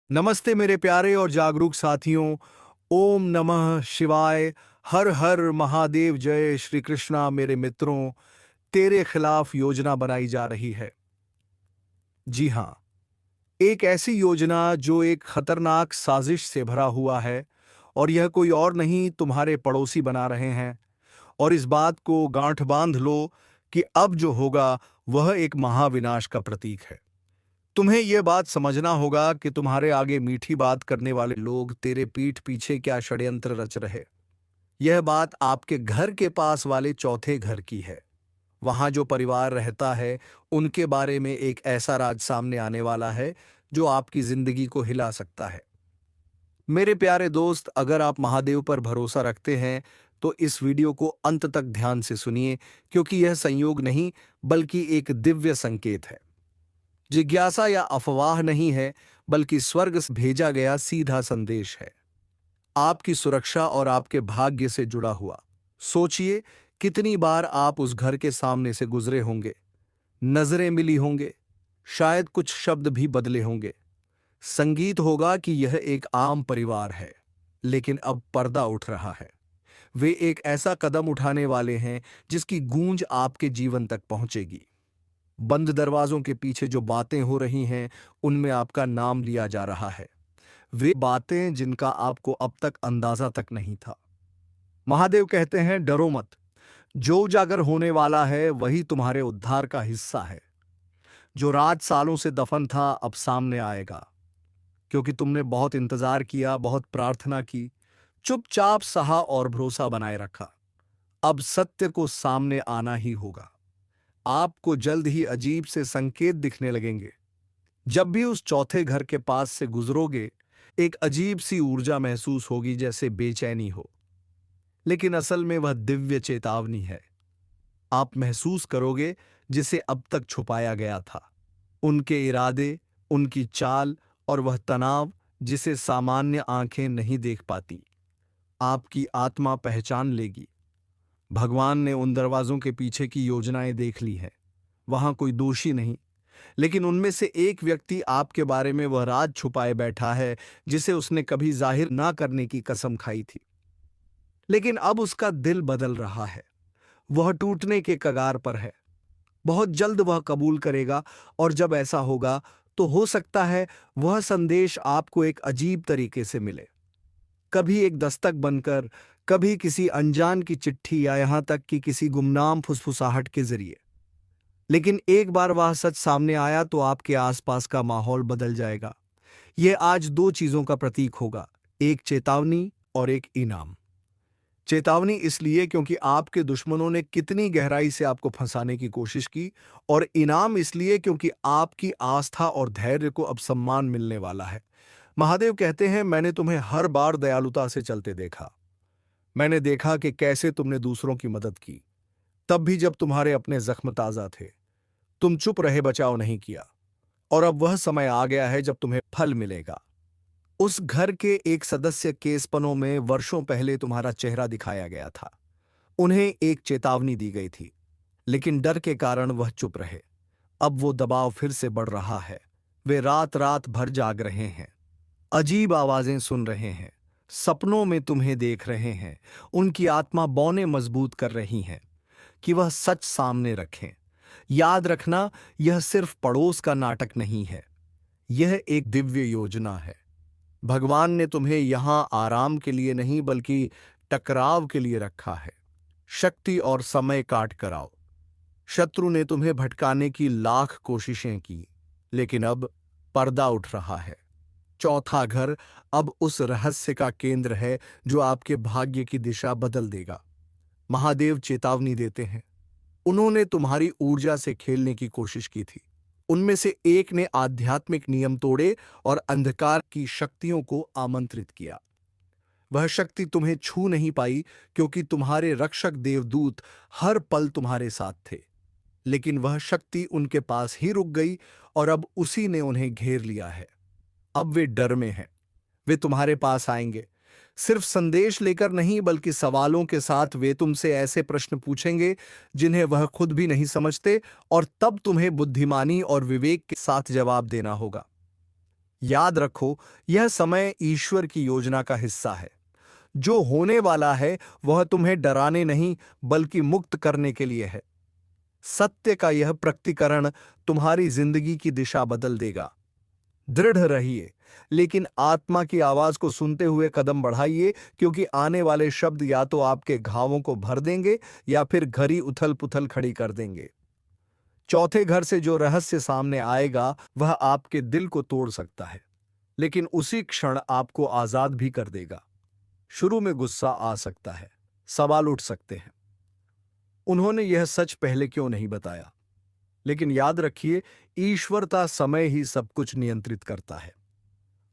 नमस्ते मेरे प्यारे और जागरूक साथियों। ओम नमः शिवाय। हर हर महादेव। जय श्री कृष्णा। मेरे मित्रों, तेरे खिलाफ योजना बनाई जा रही है। जी हाँ, एक ऐसी योजना जो एक खतरनाक साजिश से भरा हुआ है, और यह कोई और नहीं, तुम्हारे पड़ोसी बना रहे हैं। और इस बात को गांठ बांध लो कि अब जो होगा वह एक महाविनाश का प्रतीक है। तुम्हें यह बात समझना होगा कि तुम्हारे आगे मीठी बात करने वाले लोग तेरे पीठ पीछे क्या षड्यंत्र रच रहे। यह बात आपके घर के पास वाले चौथे घर की है। वहां जो परिवार रहता है, उनके बारे में एक ऐसा राज सामने आने वाला है जो आपकी जिंदगी को हिला सकता है। मेरे प्यारे दोस्त, अगर आप महादेव पर भरोसा रखते हैं तो इस वीडियो को अंत तक ध्यान से सुनिए, क्योंकि यह संयोग नहीं बल्कि एक दिव्य संकेत है। जिज्ञासा या अफवाह नहीं है, बल्कि स्वर्ग से भेजा गया सीधा संदेश है, आपकी सुरक्षा और आपके भाग्य से जुड़ा हुआ। सोचिए, कितनी बार आप उस घर के सामने से गुजरे होंगे, नजरें मिली होंगे, शायद कुछ शब्द भी बदले होंगे। संगीत होगा कि यह एक आम परिवार है, लेकिन अब पर्दा उठ रहा है। वे एक ऐसा कदम उठाने वाले हैं जिसकी गूंज आपके जीवन तक पहुंचेगी। बंद दरवाजों के पीछे जो बातें हो रही हैं, उनमें आपका नाम लिया जा रहा है। वे बातें जिनका आपको अब तक अंदाजा तक नहीं था। महादेव कहते हैं, डरो मत। जो उजागर होने वाला है वही तुम्हारे उद्धार का हिस्सा है। जो रात सालों से दफन था, अब सामने आएगा, क्योंकि तुमने बहुत इंतजार किया, बहुत प्रार्थना की, चुपचाप सहा और भरोसा बनाए रखा। अब सत्य को सामने आना ही होगा। आपको जल्द ही अजीब से संकेत दिखने लगेंगे। जब भी उस चौथे घर के पास से गुजरोगे, एक अजीब सी ऊर्जा महसूस होगी, जैसे बेचैनी हो। लेकिन असल में वह दिव्य चेतावनी है। आप महसूस करोगे जिसे अब तक छुपाया गया था। उनके इरादे, उनकी चाल और वह तनाव जिसे सामान्य आंखें नहीं देख पाती। आपकी आत्मा पहचान लेगी। भगवान ने उन दरवाजों के पीछे की योजनाएं देख ली हैं। वहां कोई दोषी नहीं, लेकिन उनमें से एक व्यक्ति आपके बारे में वह राज छुपाए बैठा है जिसे उसने कभी जाहिर ना करने की कसम खाई थी। लेकिन अब उसका दिल बदल रहा है। वह टूटने के कगार पर है। बहुत जल्द वह कबूल करेगा, और जब ऐसा होगा तो हो सकता है वह संदेश आपको एक अजीब तरीके से मिले। कभी एक दस्तक बनकर, कभी किसी अनजान की चिट्ठी, या यहां तक कि किसी गुमनाम फुसफुसाहट के जरिए। लेकिन एक बार वह सच सामने आया तो आपके आसपास का माहौल बदल जाएगा। यह आज दो चीजों का प्रतीक होगा, एक चेतावनी और एक इनाम। चेतावनी इसलिए क्योंकि आपके दुश्मनों ने कितनी गहराई से आपको फंसाने की कोशिश की, और इनाम इसलिए क्योंकि आपकी आस्था और धैर्य को अब सम्मान मिलने वाला है। महादेव कहते हैं, मैंने तुम्हें हर बार दयालुता से चलते देखा। मैंने देखा कि कैसे तुमने दूसरों की मदद की, तब भी जब तुम्हारे अपने जख्म ताजा थे। तुम चुप रहे, बचाव नहीं किया। और अब वह समय आ गया है जब तुम्हें फल मिलेगा। उस घर के एक सदस्य के सपनों में वर्षों पहले तुम्हारा चेहरा दिखाया गया था। उन्हें एक चेतावनी दी गई थी, लेकिन डर के कारण वह चुप रहे। अब वो दबाव फिर से बढ़ रहा है। वे रात रात भर जाग रहे हैं, अजीब आवाजें सुन रहे हैं, सपनों में तुम्हें देख रहे हैं। उनकी आत्मा बौने मजबूत कर रही हैं कि वह सच सामने रखें। याद रखना, यह सिर्फ पड़ोस का नाटक नहीं है, यह एक दिव्य योजना है। भगवान ने तुम्हें यहां आराम के लिए नहीं, बल्कि टकराव के लिए रखा है। शक्ति और समय काट कर आओ। शत्रु ने तुम्हें भटकाने की लाख कोशिशें की, लेकिन अब पर्दा उठ रहा है। चौथा घर अब उस रहस्य का केंद्र है जो आपके भाग्य की दिशा बदल देगा। महादेव चेतावनी देते हैं, उन्होंने तुम्हारी ऊर्जा से खेलने की कोशिश की थी। उनमें से एक ने आध्यात्मिक नियम तोड़े और अंधकार की शक्तियों को आमंत्रित किया। वह शक्ति तुम्हें छू नहीं पाई, क्योंकि तुम्हारे रक्षक देवदूत हर पल तुम्हारे साथ थे। लेकिन वह शक्ति उनके पास ही रुक गई, और अब उसी ने उन्हें घेर लिया है। अब वे डर में हैं। वे तुम्हारे पास आएंगे, सिर्फ संदेश लेकर नहीं, बल्कि सवालों के साथ। वे तुमसे ऐसे प्रश्न पूछेंगे जिन्हें वह खुद भी नहीं समझते, और तब तुम्हें बुद्धिमानी और विवेक के साथ जवाब देना होगा। याद रखो, यह समय ईश्वर की योजना का हिस्सा है। जो होने वाला है वह तुम्हें डराने नहीं बल्कि मुक्त करने के लिए है। सत्य का यह प्रकटीकरण तुम्हारी जिंदगी की दिशा बदल देगा। दृढ़ रहिए, लेकिन आत्मा की आवाज को सुनते हुए कदम बढ़ाइए, क्योंकि आने वाले शब्द या तो आपके घावों को भर देंगे या फिर घरी उथल पुथल खड़ी कर देंगे। चौथे घर से जो रहस्य सामने आएगा वह आपके दिल को तोड़ सकता है, लेकिन उसी क्षण आपको आजाद भी कर देगा। शुरू में गुस्सा आ सकता है, सवाल उठ सकते हैं, उन्होंने यह सच पहले क्यों नहीं बताया? लेकिन याद रखिए, ईश्वरता समय ही सब कुछ नियंत्रित करता है।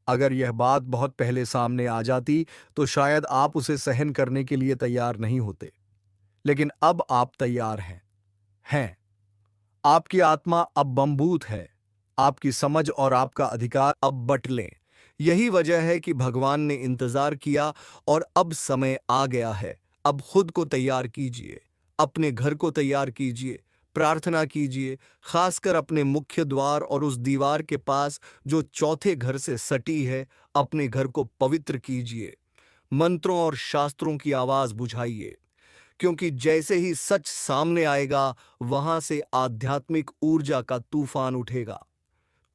अगर यह बात बहुत पहले सामने आ जाती तो शायद आप उसे सहन करने के लिए तैयार नहीं होते, लेकिन अब आप तैयार हैं। आपकी आत्मा अब बमबूत है, आपकी समझ और आपका अधिकार अब बंट लें। यही वजह है कि भगवान ने इंतजार किया और अब समय आ गया है। अब खुद को तैयार कीजिए, अपने घर को तैयार कीजिए, प्रार्थना कीजिए, खासकर अपने मुख्य द्वार और उस दीवार के पास जो चौथे घर से सटी है। अपने घर को पवित्र कीजिए, मंत्रों और शास्त्रों की आवाज बुझाइए, क्योंकि जैसे ही सच सामने आएगा वहां से आध्यात्मिक ऊर्जा का तूफान उठेगा।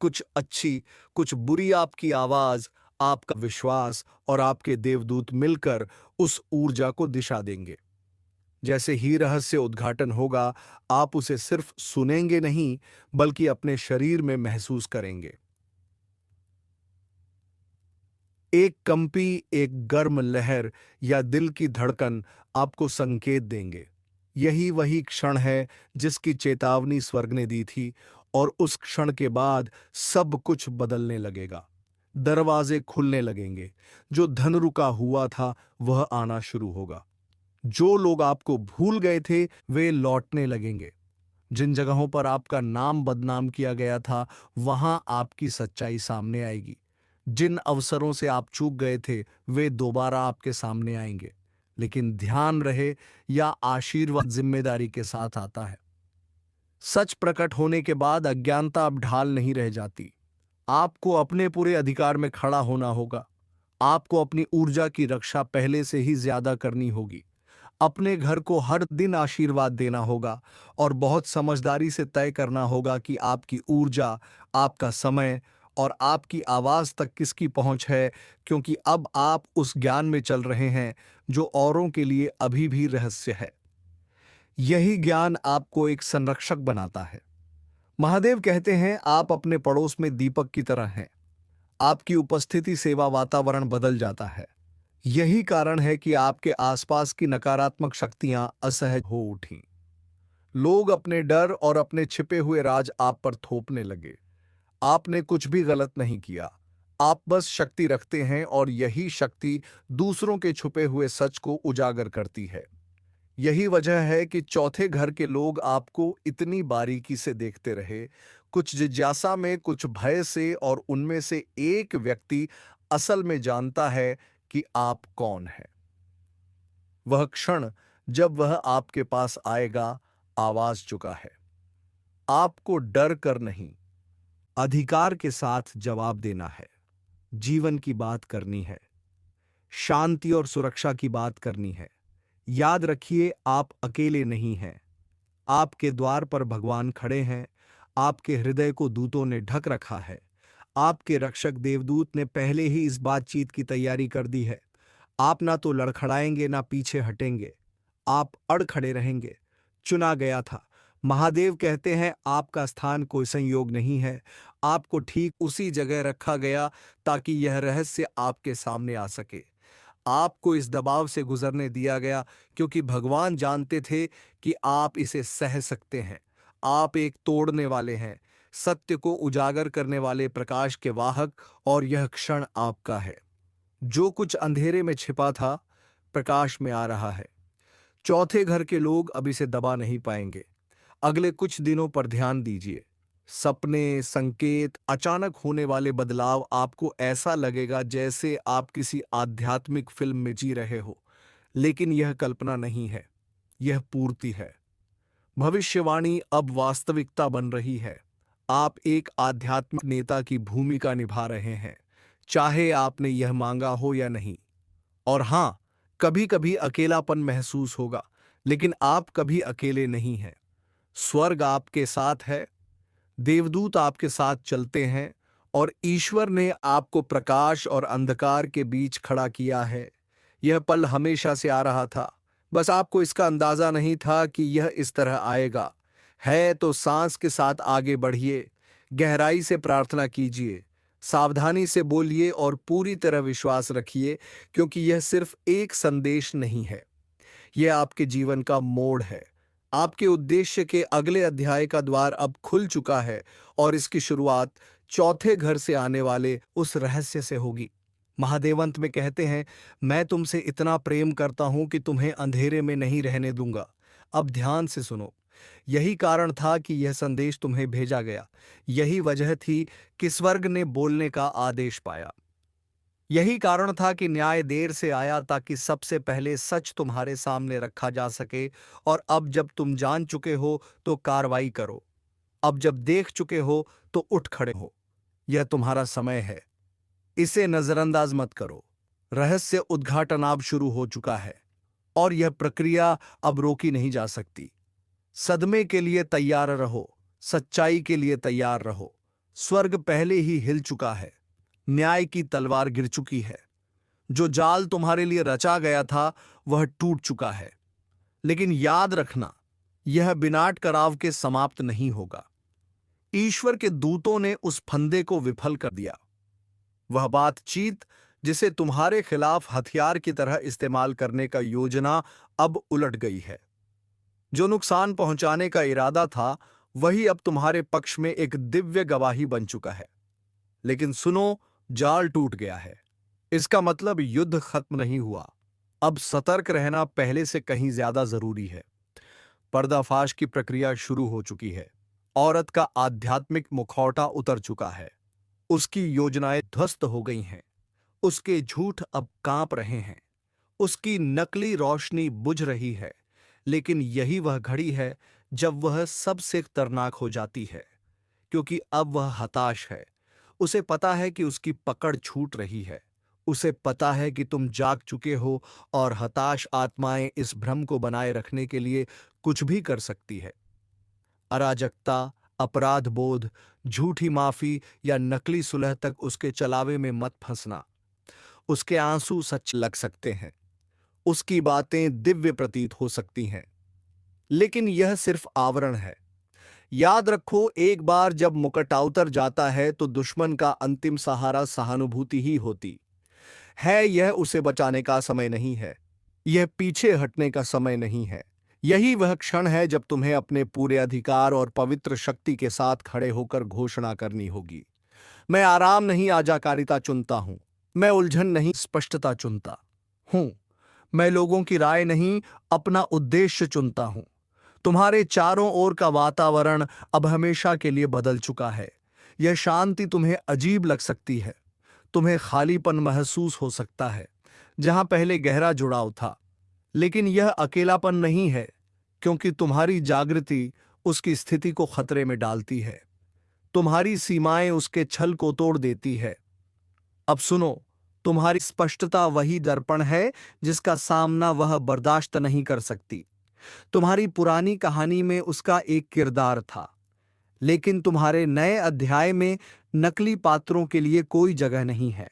कुछ अच्छी, कुछ बुरी आपकी आवाज, आपका विश्वास और आपके देवदूत मिलकर उस ऊर्जा को दिशा देंगे। जैसे ही रहस्य उद्घाटन होगा, आप उसे सिर्फ सुनेंगे नहीं बल्कि अपने शरीर में महसूस करेंगे। एक कंपी, एक गर्म लहर या दिल की धड़कन आपको संकेत देंगे। यही वही क्षण है जिसकी चेतावनी स्वर्ग ने दी थी, और उस क्षण के बाद सब कुछ बदलने लगेगा। दरवाजे खुलने लगेंगे, जो धन रुका हुआ था वह आना शुरू होगा। जो लोग आपको भूल गए थे वे लौटने लगेंगे। जिन जगहों पर आपका नाम बदनाम किया गया था वहां आपकी सच्चाई सामने आएगी। जिन अवसरों से आप चूक गए थे वे दोबारा आपके सामने आएंगे। लेकिन ध्यान रहे, या आशीर्वाद जिम्मेदारी के साथ आता है। सच प्रकट होने के बाद अज्ञानता अब ढाल नहीं रह जाती। आपको अपने पूरे अधिकार में खड़ा होना होगा। आपको अपनी ऊर्जा की रक्षा पहले से ही ज्यादा करनी होगी। अपने घर को हर दिन आशीर्वाद देना होगा और बहुत समझदारी से तय करना होगा कि आपकी ऊर्जा, आपका समय और आपकी आवाज तक किसकी पहुंच है, क्योंकि अब आप उस ज्ञान में चल रहे हैं जो औरों के लिए अभी भी रहस्य है। यही ज्ञान आपको एक संरक्षक बनाता है। महादेव कहते हैं, आप अपने पड़ोस में दीपक की तरह हैं। आपकी उपस्थिति सेवा वातावरण बदल जाता है। यही कारण है कि आपके आसपास की नकारात्मक शक्तियां असहज हो उठीं। लोग अपने डर और अपने छिपे हुए राज आप पर थोपने लगे। आपने कुछ भी गलत नहीं किया, आप बस शक्ति रखते हैं, और यही शक्ति दूसरों के छुपे हुए सच को उजागर करती है। यही वजह है कि चौथे घर के लोग आपको इतनी बारीकी से देखते रहे, कुछ जिज्ञासा में, कुछ भय से, और उनमें से एक व्यक्ति असल में जानता है कि आप कौन हैं। वह क्षण जब वह आपके पास आएगा, आवाज चुका है। आपको डर कर नहीं, अधिकार के साथ जवाब देना है। जीवन की बात करनी है, शांति और सुरक्षा की बात करनी है। याद रखिए, आप अकेले नहीं हैं। आपके द्वार पर भगवान खड़े हैं। आपके हृदय को दूतों ने ढक रखा है। आपके रक्षक देवदूत ने पहले ही इस बातचीत की तैयारी कर दी है। आप ना तो लड़खड़ाएंगे ना पीछे हटेंगे। आप अड़ खड़े रहेंगे। चुना गया था। महादेव कहते हैं, आपका स्थान कोई संयोग नहीं है। आपको ठीक उसी जगह रखा गया ताकि यह रहस्य आपके सामने आ सके। आपको इस दबाव से गुजरने दिया गया क्योंकि भगवान जानते थे कि आप इसे सह सकते हैं। आप एक तोड़ने वाले हैं, सत्य को उजागर करने वाले प्रकाश के वाहक, और यह क्षण आपका है। जो कुछ अंधेरे में छिपा था प्रकाश में आ रहा है। चौथे घर के लोग अब इसे दबा नहीं पाएंगे। अगले कुछ दिनों पर ध्यान दीजिए। सपने, संकेत, अचानक होने वाले बदलाव, आपको ऐसा लगेगा जैसे आप किसी आध्यात्मिक फिल्म में जी रहे हो। लेकिन यह कल्पना नहीं है, यह पूर्ति है। भविष्यवाणी अब वास्तविकता बन रही है। आप एक आध्यात्मिक नेता की भूमिका निभा रहे हैं, चाहे आपने यह मांगा हो या नहीं। और हाँ, कभी कभी अकेलापन महसूस होगा, लेकिन आप कभी अकेले नहीं हैं। स्वर्ग आपके साथ है, देवदूत आपके साथ चलते हैं, और ईश्वर ने आपको प्रकाश और अंधकार के बीच खड़ा किया है। यह पल हमेशा से आ रहा था, बस आपको इसका अंदाजा नहीं था कि यह इस तरह आएगा। है तो सांस के साथ आगे बढ़िए, गहराई से प्रार्थना कीजिए, सावधानी से बोलिए और पूरी तरह विश्वास रखिए, क्योंकि यह सिर्फ एक संदेश नहीं है, यह आपके जीवन का मोड़ है। आपके उद्देश्य के अगले अध्याय का द्वार अब खुल चुका है, और इसकी शुरुआत चौथे घर से आने वाले उस रहस्य से होगी। महादेवंत में कहते हैं, मैं तुमसे इतना प्रेम करता हूं कि तुम्हें अंधेरे में नहीं रहने दूंगा। अब ध्यान से सुनो। यही कारण था कि यह संदेश तुम्हें भेजा गया। यही वजह थी कि स्वर्ग ने बोलने का आदेश पाया। यही कारण था कि न्याय देर से आया, ताकि सबसे पहले सच तुम्हारे सामने रखा जा सके। और अब जब तुम जान चुके हो तो कार्रवाई करो। अब जब देख चुके हो तो उठ खड़े हो। यह तुम्हारा समय है, इसे नजरअंदाज मत करो। रहस्य उद्घाटन अब शुरू हो चुका है, और यह प्रक्रिया अब रोकी नहीं जा सकती। सदमे के लिए तैयार रहो, सच्चाई के लिए तैयार रहो। स्वर्ग पहले ही हिल चुका है, न्याय की तलवार गिर चुकी है। जो जाल तुम्हारे लिए रचा गया था वह टूट चुका है। लेकिन याद रखना, यह विनाट कराव के समाप्त नहीं होगा। ईश्वर के दूतों ने उस फंदे को विफल कर दिया। वह बातचीत जिसे तुम्हारे खिलाफ हथियार की तरह इस्तेमाल करने का योजना अब उलट गई है। जो नुकसान पहुंचाने का इरादा था वही अब तुम्हारे पक्ष में एक दिव्य गवाही बन चुका है। लेकिन सुनो, जाल टूट गया है, इसका मतलब युद्ध खत्म नहीं हुआ। अब सतर्क रहना पहले से कहीं ज्यादा जरूरी है। पर्दाफाश की प्रक्रिया शुरू हो चुकी है। औरत का आध्यात्मिक मुखौटा उतर चुका है। उसकी योजनाएं ध्वस्त हो गई हैं। उसके झूठ अब कांप रहे हैं। उसकी नकली रोशनी बुझ रही है। लेकिन यही वह घड़ी है जब वह सबसे खतरनाक हो जाती है, क्योंकि अब वह हताश है। उसे पता है कि उसकी पकड़ छूट रही है। उसे पता है कि तुम जाग चुके हो, और हताश आत्माएं इस भ्रम को बनाए रखने के लिए कुछ भी कर सकती है। अराजकता, अपराध बोध, झूठी माफी या नकली सुलह तक उसके चलावे में मत फंसना। उसके आंसू सच लग सकते हैं, उसकी बातें दिव्य प्रतीत हो सकती हैं, लेकिन यह सिर्फ आवरण है। याद रखो, एक बार जब मुकट्टा उतर जाता है तो दुश्मन का अंतिम सहारा सहानुभूति ही होती है। यह उसे बचाने का समय नहीं है, यह पीछे हटने का समय नहीं है। यही वह क्षण है जब तुम्हें अपने पूरे अधिकार और पवित्र शक्ति के साथ खड़े होकर घोषणा करनी होगी, मैं आराम नहीं आज्ञाकारिता चुनता हूं, मैं उलझन नहीं स्पष्टता चुनता हूं, मैं लोगों की राय नहीं अपना उद्देश्य चुनता हूं। तुम्हारे चारों ओर का वातावरण अब हमेशा के लिए बदल चुका है। यह शांति तुम्हें अजीब लग सकती है, तुम्हें खालीपन महसूस हो सकता है जहां पहले गहरा जुड़ाव था। लेकिन यह अकेलापन नहीं है, क्योंकि तुम्हारी जागृति उसकी स्थिति को खतरे में डालती है। तुम्हारी सीमाएं उसके छल को तोड़ देती है। अब सुनो, तुम्हारी स्पष्टता वही दर्पण है जिसका सामना वह बर्दाश्त नहीं कर सकती। तुम्हारी पुरानी कहानी में उसका एक किरदार था, लेकिन तुम्हारे नए अध्याय में नकली पात्रों के लिए कोई जगह नहीं है।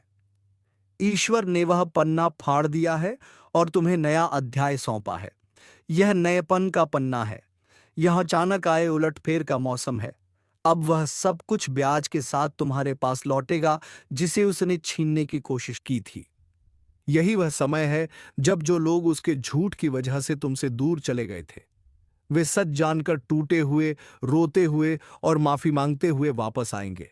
ईश्वर ने वह पन्ना फाड़ दिया है और तुम्हें नया अध्याय सौंपा है। यह नएपन का पन्ना है। यह अचानक आए उलटफेर का मौसम है। अब वह सब कुछ ब्याज के साथ तुम्हारे पास लौटेगा जिसे उसने छीनने की कोशिश की थी। यही वह समय है जब जो लोग उसके झूठ की वजह से तुमसे दूर चले गए थे, वे सच जानकर टूटे हुए, रोते हुए और माफी मांगते हुए वापस आएंगे।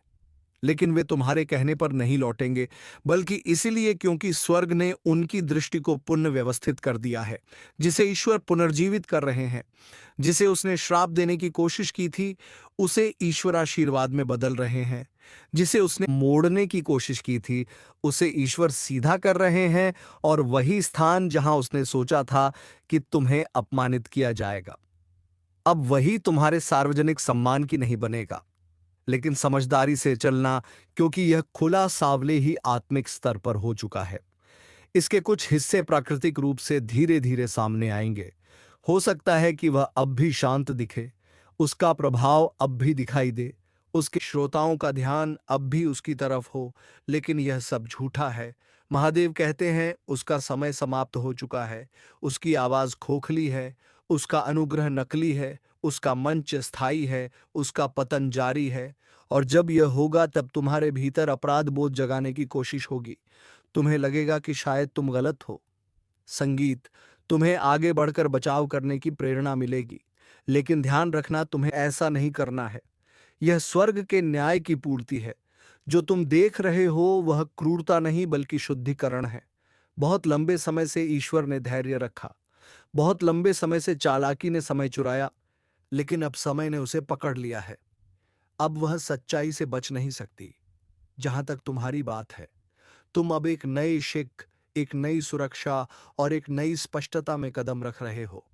लेकिन वे तुम्हारे कहने पर नहीं लौटेंगे, बल्कि इसलिए क्योंकि स्वर्ग ने उनकी दृष्टि को पुनः व्यवस्थित कर दिया है, जिसे ईश्वर पुनर्जीवित कर रहे हैं। जिसे उसने श्राप देने की कोशिश की थी, उसे ईश्वर आशीर्वाद में बदल रहे हैं। जिसे उसने मोड़ने की कोशिश की थी, उसे ईश्वर सीधा कर रहे हैं। और वही स्थान जहां उसने सोचा था कि तुम्हें अपमानित किया जाएगा, अब वही तुम्हारे सार्वजनिक सम्मान की नहीं बनेगा। लेकिन समझदारी से चलना, क्योंकि यह खुला सावले ही आत्मिक स्तर पर हो चुका है। इसके कुछ हिस्से प्राकृतिक रूप से धीरे धीरे सामने आएंगे। हो सकता है कि वह अब भी शांत दिखे, उसका प्रभाव अब भी दिखाई दे, उसके श्रोताओं का ध्यान अब भी उसकी तरफ हो, लेकिन यह सब झूठा है। महादेव कहते हैं उसका समय समाप्त हो चुका है, उसकी आवाज खोखली है, उसका अनुग्रह नकली है, उसका मंच स्थायी है, उसका पतन जारी है। और जब यह होगा तब तुम्हारे भीतर अपराध बोध जगाने की कोशिश होगी। तुम्हें लगेगा कि शायद तुम गलत हो। संगीत तुम्हें आगे बढ़कर बचाव करने की प्रेरणा मिलेगी, लेकिन ध्यान रखना, तुम्हें ऐसा नहीं करना है। यह स्वर्ग के न्याय की पूर्ति है। जो तुम देख रहे हो वह क्रूरता नहीं बल्कि शुद्धिकरण है। बहुत लंबे समय से ईश्वर ने धैर्य रखा, बहुत लंबे समय से चालाकी ने समय चुराया, लेकिन अब समय ने उसे पकड़ लिया है। अब वह सच्चाई से बच नहीं सकती। जहां तक तुम्हारी बात है, तुम अब एक नए शिक, एक नई सुरक्षा और एक नई स्पष्टता में कदम रख रहे हो।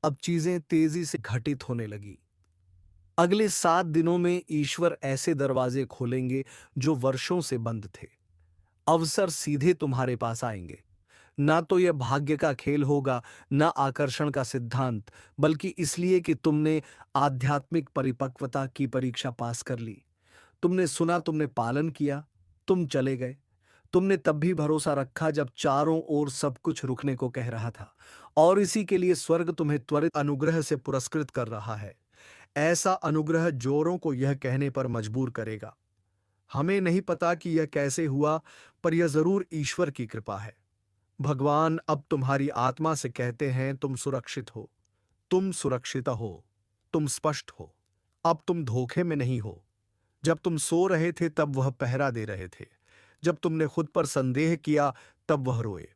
अब चीजें तेजी से घटित होने लगी। अगले 7 दिनों में ईश्वर ऐसे दरवाजे खोलेंगे जो वर्षों से बंद थे। अवसर सीधे तुम्हारे पास आएंगे। ना तो यह भाग्य का खेल होगा, ना आकर्षण का सिद्धांत, बल्कि इसलिए कि तुमने आध्यात्मिक परिपक्वता की परीक्षा पास कर ली। तुमने सुना, तुमने पालन किया, तुम चले गए। तुमने तब भी भरोसा रखा जब चारों ओर सब कुछ रुकने को कह रहा था, और इसी के लिए स्वर्ग तुम्हें त्वरित अनुग्रह से पुरस्कृत कर रहा है। ऐसा अनुग्रह जोरों को यह कहने पर मजबूर करेगा, हमें नहीं पता कि यह कैसे हुआ, पर यह जरूर ईश्वर की कृपा है। भगवान अब तुम्हारी आत्मा से कहते हैं, तुम सुरक्षित हो, तुम सुरक्षित हो, तुम स्पष्ट हो। अब तुम धोखे में नहीं हो। जब तुम सो रहे थे तब वह पहरा दे रहे थे, जब तुमने खुद पर संदेह किया तब वह रोए।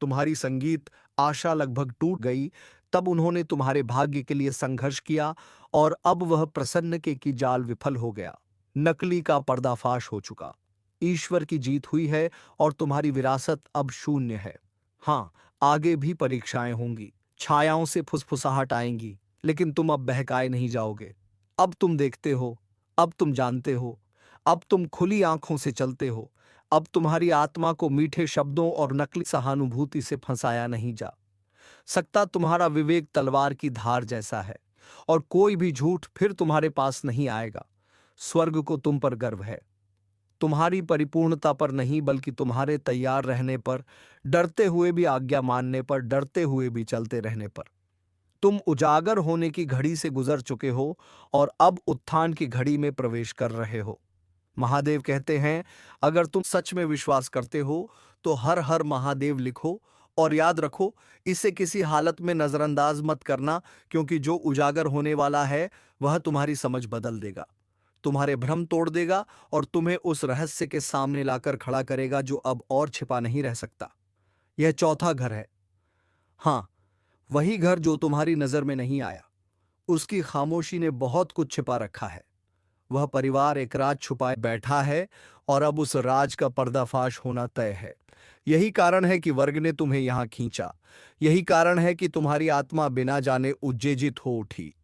तुम्हारी संगीत आशा लगभग टूट गई, तब उन्होंने तुम्हारे भाग्य के लिए संघर्ष किया, और अब वह प्रसन्न के की जाल विफल हो गया। नकली का पर्दाफाश हो चुका। ईश्वर की जीत हुई है और तुम्हारी विरासत अब शून्य है। हाँ, आगे भी परीक्षाएं होंगी, छायाओं से फुसफुसाहट आएंगी, लेकिन तुम अब बहकाए नहीं जाओगे। अब तुम देखते हो, अब तुम जानते हो, अब तुम खुली आंखों से चलते हो। अब तुम्हारी आत्मा को मीठे शब्दों और नकली सहानुभूति से फंसाया नहीं जा सकता। तुम्हारा विवेक तलवार की धार जैसा है, और कोई भी झूठ फिर तुम्हारे पास नहीं आएगा। स्वर्ग को तुम पर गर्व है, तुम्हारी परिपूर्णता पर नहीं, बल्कि तुम्हारे तैयार रहने पर, डरते हुए भी आज्ञा मानने पर, डरते हुए भी चलते रहने पर। तुम उजागर होने की घड़ी से गुजर चुके हो और अब उत्थान की घड़ी में प्रवेश कर रहे हो। महादेव कहते हैं, अगर तुम सच में विश्वास करते हो तो हर हर महादेव लिखो, और याद रखो, इसे किसी हालत में नजरअंदाज मत करना, क्योंकि जो उजागर होने वाला है वह तुम्हारी समझ बदल देगा, तुम्हारे भ्रम तोड़ देगा, और तुम्हें उस रहस्य के सामने लाकर खड़ा करेगा जो अब और छिपा नहीं रह सकता। यह चौथा घर है। हाँ, वही घर जो तुम्हारी नजर में नहीं आया। उसकी खामोशी ने बहुत कुछ छिपा रखा है। वह परिवार एक राज छुपाए बैठा है, और अब उस राज का पर्दाफाश होना तय है। यही कारण है कि वर्ग ने तुम्हें यहां खींचा। यही कारण है कि तुम्हारी आत्मा बिना जाने उत्तेजित हो उठी,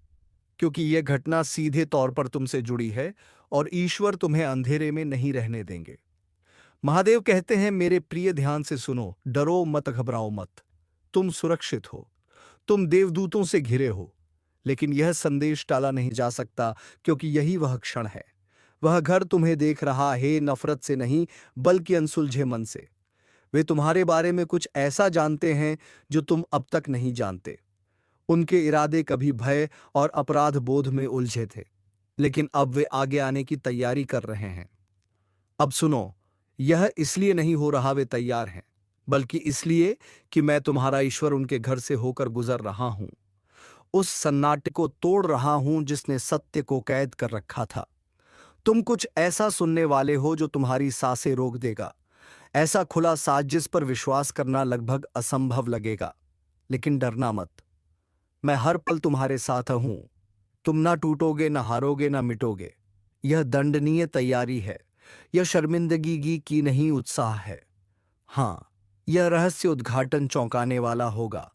क्योंकि यह घटना सीधे तौर पर तुमसे जुड़ी है, और ईश्वर तुम्हें अंधेरे में नहीं रहने देंगे। महादेव कहते हैं, मेरे प्रिय, ध्यान से सुनो, डरो मत, घबराओ मत। तुम सुरक्षित हो, तुम देवदूतों से घिरे हो। लेकिन यह संदेश टाला नहीं जा सकता, क्योंकि यही वह क्षण है। वह घर तुम्हें देख रहा है, नफरत से नहीं बल्कि अनसुलझे मन से। वे तुम्हारे बारे में कुछ ऐसा जानते हैं जो तुम अब तक नहीं जानते। उनके इरादे कभी भय और अपराध बोध में उलझे थे, लेकिन अब वे आगे आने की तैयारी कर रहे हैं। अब सुनो, यह इसलिए नहीं हो रहा वे तैयार हैं, बल्कि इसलिए कि मैं तुम्हारा ईश्वर उनके घर से होकर गुजर रहा हूं। उस सन्नाटे को तोड़ रहा हूं जिसने सत्य को कैद कर रखा था। तुम कुछ ऐसा सुनने वाले हो जो तुम्हारी सांसें रोक देगा। ऐसा खुला साज जिस पर विश्वास करना लगभग असंभव लगेगा। लेकिन डरना मत, मैं हर पल तुम्हारे साथ हूं। तुम ना टूटोगे, ना हारोगे, ना मिटोगे। यह दंडनीय तैयारी है। यह शर्मिंदगी की नहीं, उत्साह है। हाँ, यह रहस्य उद्घाटन चौंकाने वाला होगा,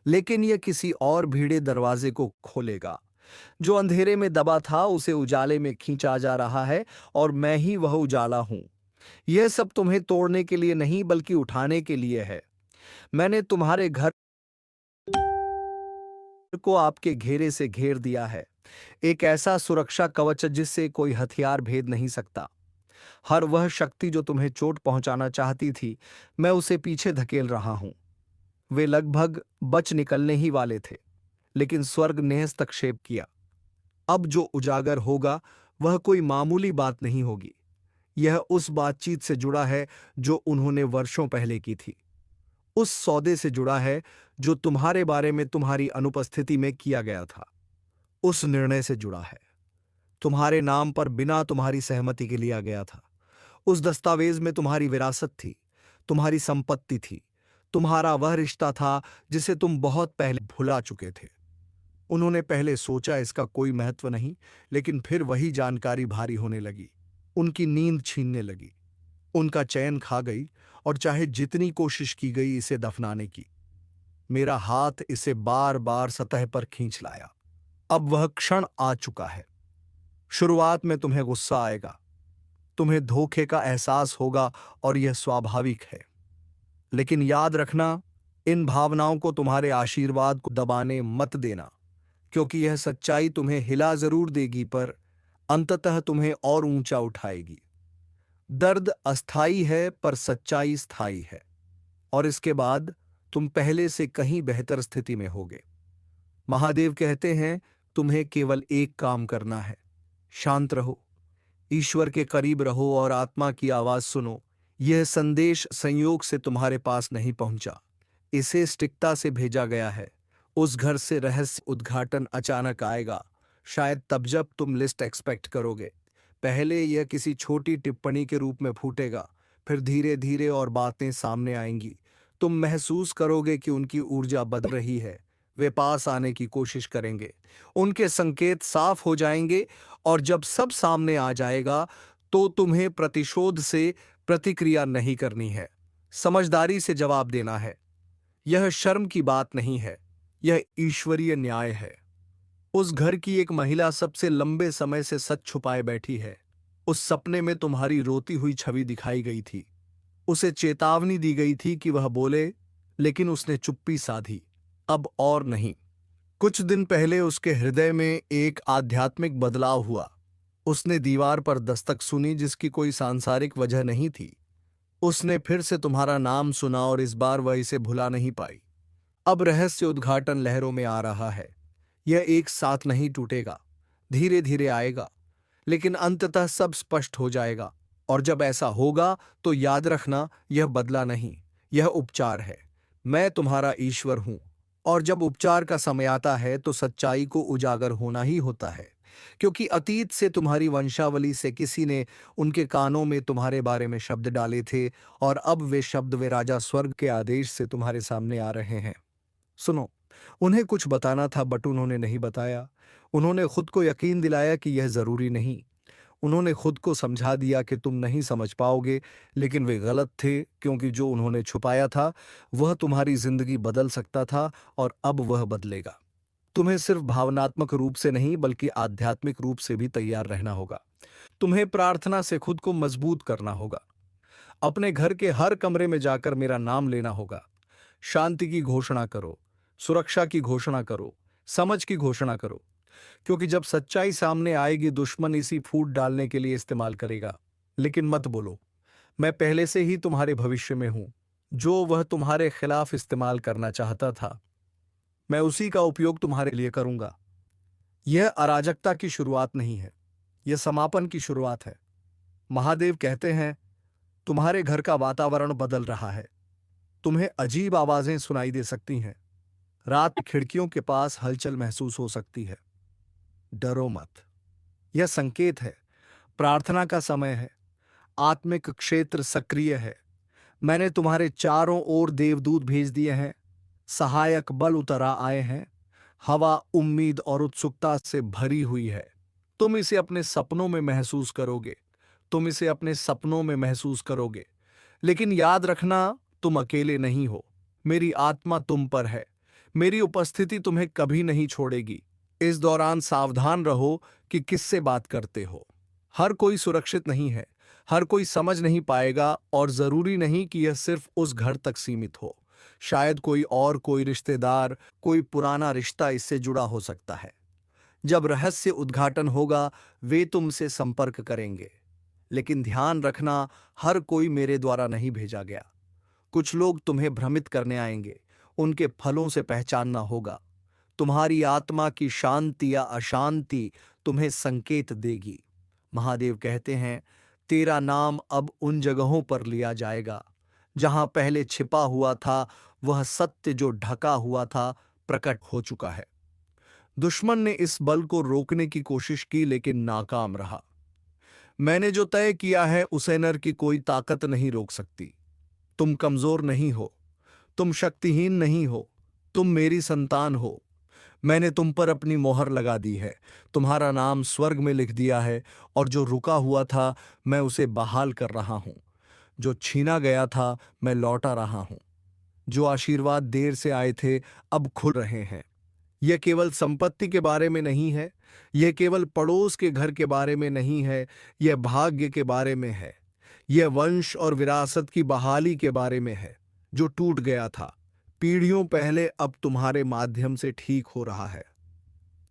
लेकिन यह किसी और भीड़े दरवाजे को खोलेगा। जो अंधेरे में दबा था उसे उजाले में खींचा जा रहा है, और मैं ही वह उजाला हूं। यह सब तुम्हें तोड़ने के लिए नहीं बल्कि उठाने के लिए है। मैंने तुम्हारे घर को आपके घेरे से घेर दिया है, एक ऐसा सुरक्षा कवच जिससे कोई हथियार भेद नहीं सकता। हर वह शक्ति जो तुम्हें चोट पहुंचाना चाहती थी, मैं उसे पीछे धकेल रहा हूं। वे लगभग बच निकलने ही वाले थे, लेकिन स्वर्ग ने हस्तक्षेप किया। अब जो उजागर होगा वह कोई मामूली बात नहीं होगी। यह उस बातचीत से जुड़ा है जो उन्होंने वर्षों पहले की थी। उस सौदे से जुड़ा है जो तुम्हारे बारे में तुम्हारी अनुपस्थिति में किया गया था। उस निर्णय से जुड़ा है तुम्हारे नाम पर बिना तुम्हारी सहमति के लिया गया था। उस दस्तावेज में तुम्हारी विरासत थी, तुम्हारी संपत्ति थी, तुम्हारा वह रिश्ता था जिसे तुम बहुत पहले भुला चुके थे। उन्होंने पहले सोचा इसका कोई महत्व नहीं, लेकिन फिर वही जानकारी भारी होने लगी, उनकी नींद छीनने लगी, उनका चैन खा गई, और चाहे जितनी कोशिश की गई इसे दफनाने की, मेरा हाथ इसे बार बार सतह पर खींच लाया। अब वह क्षण आ चुका है। शुरुआत में तुम्हें गुस्सा आएगा, तुम्हें धोखे का एहसास होगा, और यह स्वाभाविक है। लेकिन याद रखना, इन भावनाओं को तुम्हारे आशीर्वाद को दबाने मत देना, क्योंकि यह सच्चाई तुम्हें हिला जरूर देगी पर अंततः तुम्हें और ऊंचा उठाएगी। दर्द अस्थाई है पर सच्चाई स्थायी है, और इसके बाद तुम पहले से कहीं बेहतर स्थिति में होगे। महादेव कहते हैं तुम्हें केवल एक काम करना है, शांत रहो, ईश्वर के करीब रहो और आत्मा की आवाज सुनो। यह संदेश संयोग से तुम्हारे पास नहीं पहुंचा, इसे सटीकता से भेजा गया है। उस घर से रहस्य उद्घाटन अचानक आएगा, शायद तब जब तुम लिस्ट एक्सपेक्ट करोगे। पहले यह किसी छोटी टिप्पणी के रूप में फूटेगा, फिर धीरे धीरे और बातें सामने आएंगी। तुम महसूस करोगे कि उनकी ऊर्जा बदल रही है, वे पास आने की कोशिश करेंगे, उनके संकेत साफ हो जाएंगे, और जब सब सामने आ जाएगा तो तुम्हें प्रतिशोध से प्रतिक्रिया नहीं करनी है, समझदारी से जवाब देना है। यह शर्म की बात नहीं है, यह ईश्वरीय न्याय है। उस घर की एक महिला सबसे लंबे समय से सच छुपाए बैठी है। उस सपने में तुम्हारी रोती हुई छवि दिखाई गई थी। उसे चेतावनी दी गई थी कि वह बोले, लेकिन उसने चुप्पी साधी, अब और नहीं। कुछ दिन पहले उसके हृदय में एक आध्यात्मिक बदलाव हुआ। उसने दीवार पर दस्तक सुनी जिसकी कोई सांसारिक वजह नहीं थी। उसने फिर से तुम्हारा नाम सुना और इस बार वह इसे भुला नहीं पाई। अब रहस्य उद्घाटन लहरों में आ रहा है। यह एक साथ नहीं टूटेगा, धीरे धीरे आएगा, लेकिन अंततः सब स्पष्ट हो जाएगा। और जब ऐसा होगा तो याद रखना, यह बदला नहीं, यह उपचार है। मैं तुम्हारा ईश्वर हूं, और जब उपचार का समय आता है तो सच्चाई को उजागर होना ही होता है, क्योंकि अतीत से तुम्हारी वंशावली से किसी ने उनके कानों में तुम्हारे बारे में शब्द डाले थे, और अब वे शब्द वे राजा स्वर्ग के आदेश से तुम्हारे सामने आ रहे हैं। सुनो, उन्हें कुछ बताना था बट उन्होंने नहीं बताया। उन्होंने खुद को यकीन दिलाया कि यह जरूरी नहीं। उन्होंने खुद को समझा दिया कि तुम नहीं समझ पाओगे, लेकिन वे गलत थे, क्योंकि जो उन्होंने छुपाया था वह तुम्हारी जिंदगी बदल सकता था, और अब वह बदलेगा। तुम्हें सिर्फ भावनात्मक रूप से नहीं बल्कि आध्यात्मिक रूप से भी तैयार रहना होगा। तुम्हें प्रार्थना से खुद को मजबूत करना होगा। अपने घर के हर कमरे में जाकर मेरा नाम लेना होगा। शांति की घोषणा करो, सुरक्षा की घोषणा करो, समझ की घोषणा करो, क्योंकि जब सच्चाई सामने आएगी दुश्मन इसी फूट डालने के लिए इस्तेमाल करेगा। लेकिन मत बोलो, मैं पहले से ही तुम्हारे भविष्य में हूं। जो वह तुम्हारे खिलाफ इस्तेमाल करना चाहता था, मैं उसी का उपयोग तुम्हारे लिए करूंगा। यह अराजकता की शुरुआत नहीं है, यह समापन की शुरुआत है। महादेव कहते हैं तुम्हारे घर का वातावरण बदल रहा है। तुम्हें अजीब आवाजें सुनाई दे सकती हैं। रात खिड़कियों के पास हलचल महसूस हो सकती है। डरो मत, यह संकेत है, प्रार्थना का समय है, आत्मिक क्षेत्र सक्रिय है। मैंने तुम्हारे चारों ओर देवदूत भेज दिए हैं, सहायक बल उतरा आए हैं। हवा उम्मीद और उत्सुकता से भरी हुई है। तुम इसे अपने सपनों में महसूस करोगे, तुम इसे अपने सपनों में महसूस करोगे। लेकिन याद रखना, तुम अकेले नहीं हो। मेरी आत्मा तुम पर है, मेरी उपस्थिति तुम्हें कभी नहीं छोड़ेगी। इस दौरान सावधान रहो कि किससे बात करते हो। हर कोई सुरक्षित नहीं है, हर कोई समझ नहीं पाएगा और जरूरी नहीं कि यह सिर्फ उस घर तक सीमित हो। शायद कोई रिश्तेदार, कोई पुराना रिश्ता इससे जुड़ा हो सकता है। जब रहस्य उद्घाटन होगा, वे तुमसे संपर्क करेंगे। लेकिन ध्यान रखना, हर कोई मेरे द्वारा नहीं भेजा गया। कुछ लोग तुम्हें भ्रमित करने आएंगे, उनके फलों से पहचानना होगा। तुम्हारी आत्मा की शांति या अशांति तुम्हें संकेत देगी। महादेव कहते हैं, तेरा नाम अब उन जगहों पर लिया जाएगा जहां पहले छिपा हुआ था। वह सत्य जो ढका हुआ था प्रकट हो चुका है। दुश्मन ने इस बल को रोकने की कोशिश की लेकिन नाकाम रहा। मैंने जो तय किया है उसे नर की कोई ताकत नहीं रोक सकती। तुम कमजोर नहीं हो, तुम शक्तिहीन नहीं हो, तुम मेरी संतान हो। मैंने तुम पर अपनी मोहर लगा दी है, तुम्हारा नाम स्वर्ग में लिख दिया है और जो रुका हुआ था मैं उसे बहाल कर रहा हूं। जो छीना गया था मैं लौटा रहा हूं। जो आशीर्वाद देर से आए थे अब खुल रहे हैं। यह केवल संपत्ति के बारे में नहीं है, यह केवल पड़ोस के घर के बारे में नहीं है, यह भाग्य के बारे में है। यह वंश और विरासत की बहाली के बारे में है। जो टूट गया था पीढ़ियों पहले अब तुम्हारे माध्यम से ठीक हो रहा है।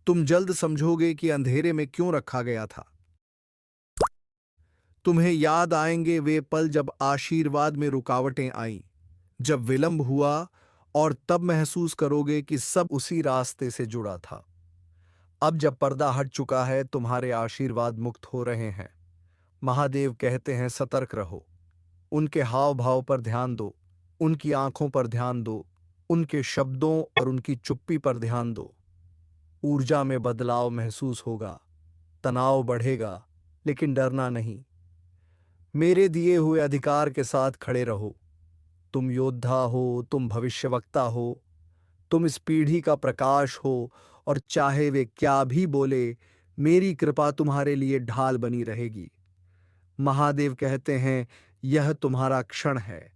तुम जल्द समझोगे कि अंधेरे में क्यों रखा गया था। तुम्हें याद आएंगे वे पल जब आशीर्वाद में रुकावटें आईं, जब विलंब हुआ, और तब महसूस करोगे कि सब उसी रास्ते से जुड़ा था। अब जब पर्दा हट चुका है, तुम्हारे आशीर्वाद मुक्त हो रहे हैं। महादेव कहते हैं, सतर्क रहो। उनके हाव भाव पर ध्यान दो, उनकी आंखों पर ध्यान दो, उनके शब्दों और उनकी चुप्पी पर ध्यान दो। ऊर्जा में बदलाव महसूस होगा, तनाव बढ़ेगा, लेकिन डरना नहीं। मेरे दिए हुए अधिकार के साथ खड़े रहो। तुम योद्धा हो, तुम भविष्यवक्ता हो, तुम इस पीढ़ी का प्रकाश हो, और चाहे वे क्या भी बोले, मेरी कृपा तुम्हारे लिए ढाल बनी रहेगी। महादेव कहते हैं, यह तुम्हारा क्षण है,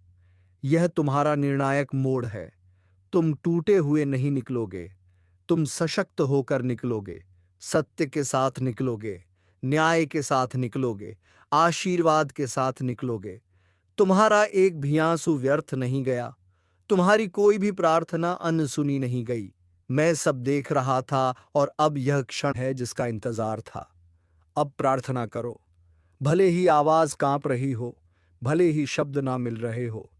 यह तुम्हारा निर्णायक मोड़ है। तुम टूटे हुए नहीं निकलोगे, तुम सशक्त होकर निकलोगे, सत्य के साथ निकलोगे, न्याय के साथ निकलोगे, आशीर्वाद के साथ निकलोगे। तुम्हारा एक भी आंसू व्यर्थ नहीं गया, तुम्हारी कोई भी प्रार्थना अनसुनी नहीं गई। मैं सब देख रहा था और अब यह क्षण है जिसका इंतजार था। अब प्रार्थना करो। भले ही आवाज कांप रही हो, भले ही शब्द ना मिल रहे हो,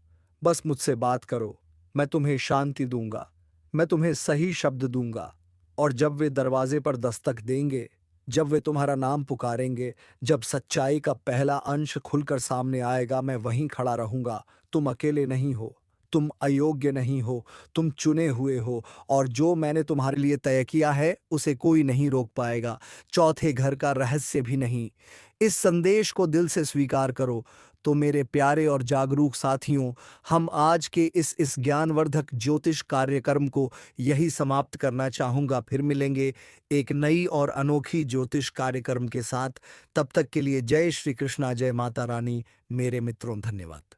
बस मुझसे बात करो। मैं तुम्हें शांति दूंगा, मैं तुम्हें सही शब्द दूंगा। और जब वे दरवाजे पर दस्तक देंगे, जब वे तुम्हारा नाम पुकारेंगे, जब सच्चाई का पहला अंश खुलकर सामने आएगा, मैं वहीं खड़ा रहूंगा। तुम अकेले नहीं हो, तुम अयोग्य नहीं हो, तुम चुने हुए हो, और जो मैंने तुम्हारे लिए तय किया है उसे कोई नहीं रोक पाएगा, चौथे घर का रहस्य भी नहीं। इस संदेश को दिल से स्वीकार करो। तो मेरे प्यारे और जागरूक साथियों, हम आज के इस ज्ञानवर्धक ज्योतिष कार्यक्रम को यही समाप्त करना चाहूंगा। फिर मिलेंगे एक नई और अनोखी ज्योतिष कार्यक्रम के साथ। तब तक के लिए जय श्री कृष्णा, जय माता रानी। मेरे मित्रों, धन्यवाद।